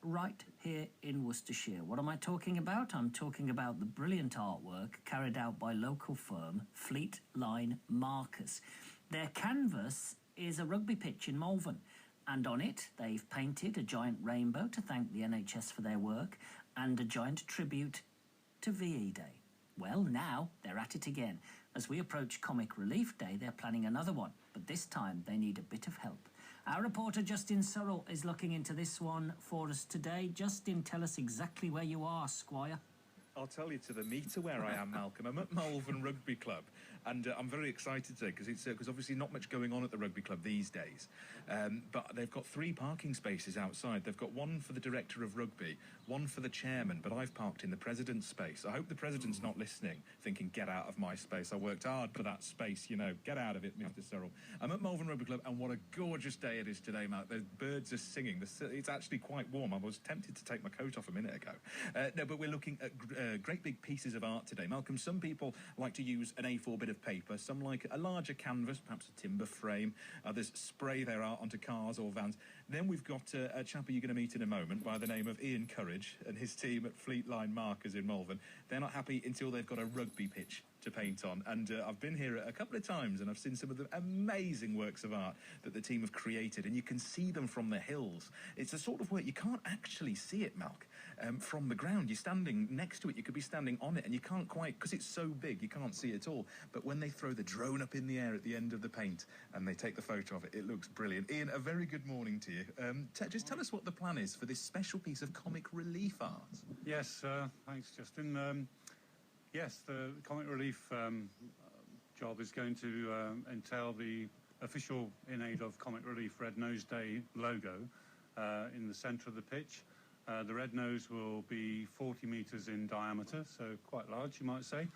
right here in Worcestershire. What am I talking about? I'm talking about the brilliant artwork carried out by local firm Fleet Line Markers. Their canvas is a rugby pitch in Malvern, and on it they've painted a giant rainbow to thank the NHS for their work and a giant tribute to VE Day. Well, now they're at it again. As we approach Comic Relief Day, they're planning another one, but this time they need a bit of help. Our reporter Justin Surrell is looking into this one for us today. Justin, tell us exactly where you are, Squire. I'll tell you to the metre where I am, Malcolm. I'm at Malvern Rugby Club, and I'm very excited today because obviously not much going on at the rugby club these days. But they've got 3 parking spaces outside. They've got one for the director of rugby, one for the chairman, but I've parked in the president's space. I hope the president's not listening, thinking, get out of my space. I worked hard for that space, you know. Get out of it, Mr. Surrell. I'm at Malvern Rugby Club, and what a gorgeous day it is today, Malcolm. The birds are singing. It's actually quite warm. I was tempted to take my coat off a minute ago. No, but we're looking at great big pieces of art today. Malcolm, some people like to use an A4 bit of paper, some like a larger canvas, perhaps a timber frame, others spray their art onto cars or vans. Then we've got a chap you're going to meet in a moment by the name of Ian Courage and his team at Fleet Line Markers in Malvern. They're not happy until they've got a rugby pitch to paint on, and I've been here a couple of times and I've seen some of the amazing works of art that the team have created, and you can see them from the hills. It's a sort of work you can't actually see it, Malk, from the ground. You're standing next to it, you could be standing on it, and you can't quite, because it's so big, you can't see it all. But when they throw the drone up in the air at the end of the paint and they take the photo of it, it looks brilliant. Ian, a very good morning to you. Just tell us what the plan is for this special piece of comic relief art. Yes, thanks, Justin. Yes, the Comic Relief job is going to entail the official In Aid of Comic Relief Red Nose Day logo in the centre of the pitch. The red nose will be 40 metres in diameter, so quite large, you might say.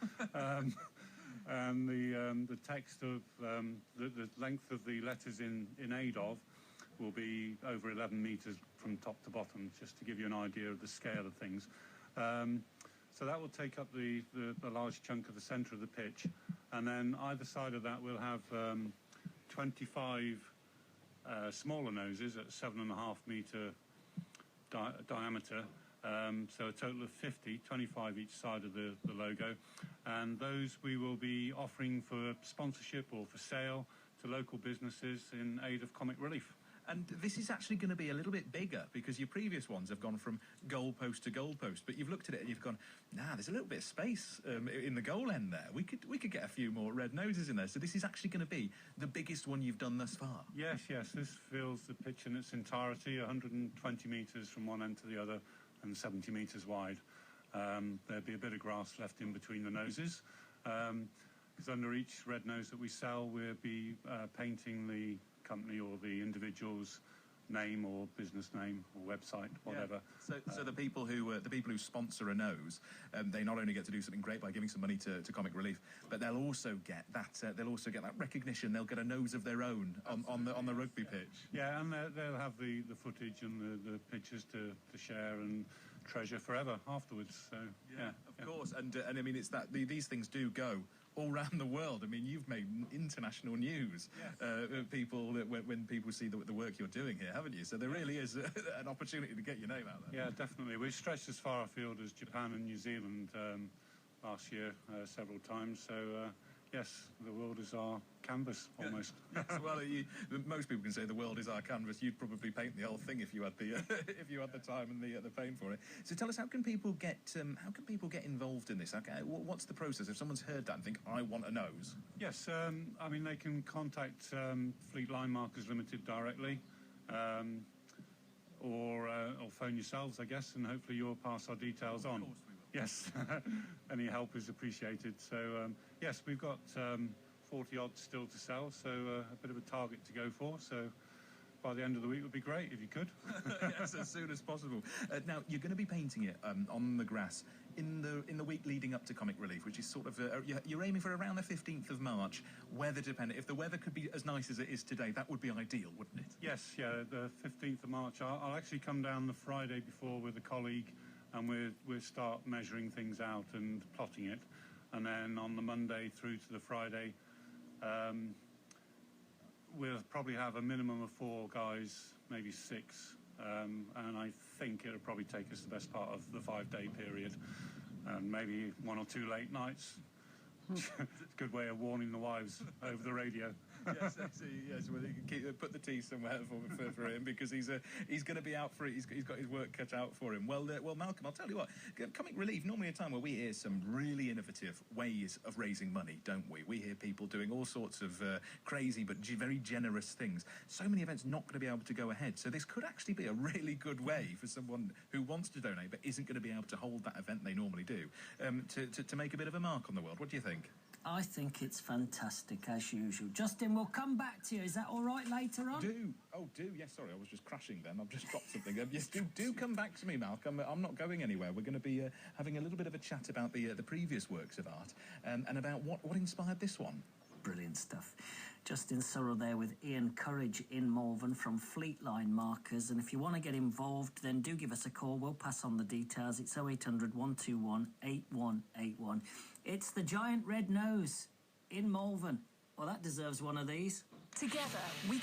And the text of the length of the letters in aid of will be over 11 metres from top to bottom, just to give you an idea of the scale of things. So that will take up the large chunk of the centre of the pitch, and then either side of that we'll have 25 smaller noses at 7.5 metre diameter, so a total of 50, 25 each side of the logo, and those we will be offering for sponsorship or for sale to local businesses in aid of comic relief. And this is actually going to be a little bit bigger because your previous ones have gone from goalpost to goalpost, but you've looked at it and you've gone, there's a little bit of space in the goal end there. We could get a few more red noses in there. So this is actually going to be the biggest one you've done thus far. Yes. This fills the pitch in its entirety, 120 metres from one end to the other and 70 metres wide. There'll be a bit of grass left in between the noses. Because under each red nose that we sell, we'll be painting the company or the individual's name or business name or website, whatever. Yeah. So the people who sponsor a nose, they not only get to do something great by giving some money to Comic Relief, but they'll also get that recognition. They'll get a nose of their own on the rugby pitch. Yeah, and they'll have the footage and the pictures to share and treasure forever afterwards. So yeah, of course. And I mean, it's that these things do go all around the world. I mean, you've made international news. Yes. When people see the work you're doing here, haven't you? So there really is an opportunity to get your name out there. Yeah, definitely. We've stretched as far afield as Japan and New Zealand last year several times. So yes, the world is our canvas almost. Yes, well, most people can say the world is our canvas. You'd probably paint the whole thing if you had the time and the paint for it. So tell us, how can people get involved in this? Okay, what's the process if someone's heard that and think, I want a nose? Yes, I mean, they can contact Fleet Line Markers Limited directly, or phone yourselves, I guess, and hopefully you'll pass our details on. Of course we will. Yes, any help is appreciated. So yes, we've got 40 odds still to sell, so a bit of a target to go for. So by the end of the week would be great if you could. Yes, as soon as possible. Now you're going to be painting it on the grass in the week leading up to Comic Relief, which is sort of you're aiming for around the 15th of March, weather dependent. If the weather could be as nice as it is today, that would be ideal, wouldn't it? Yes, yeah, the 15th of March. I'll actually come down the Friday before with a colleague, and we'll start measuring things out and plotting it, and then on the Monday through to the Friday, we'll probably have a minimum of 4 guys, maybe 6, and I think it'll probably take us the best part of the 5-day period, and maybe 1 or 2 late nights. It's a good way of warning the wives over the radio. Yes, well, you can put the tea somewhere for him, because he's going to be out for it. He's got his work cut out for him. Well, Malcolm, I'll tell you what. Comic Relief, normally a time where we hear some really innovative ways of raising money, don't we? We hear people doing all sorts of crazy but very generous things. So many events not going to be able to go ahead. So this could actually be a really good way for someone who wants to donate but isn't going to be able to hold that event they normally do, to make a bit of a mark on the world. What do you think? I think it's fantastic, as usual. Justin, we'll come back to you. Is that all right later on? Yes, sorry, I was just crashing then. I've just dropped something. Yes, do come back to me, Malcolm. I'm not going anywhere. We're going to be having a little bit of a chat about the previous works of art, and about what inspired this one. Brilliant stuff. Justin Surrell there with Ian Courage in Malvern from Fleetline Markers. And if you want to get involved, then do give us a call. We'll pass on the details. It's 0800 121 8181. It's the Giant Red Nose in Malvern. Well, that deserves one of these. Together, we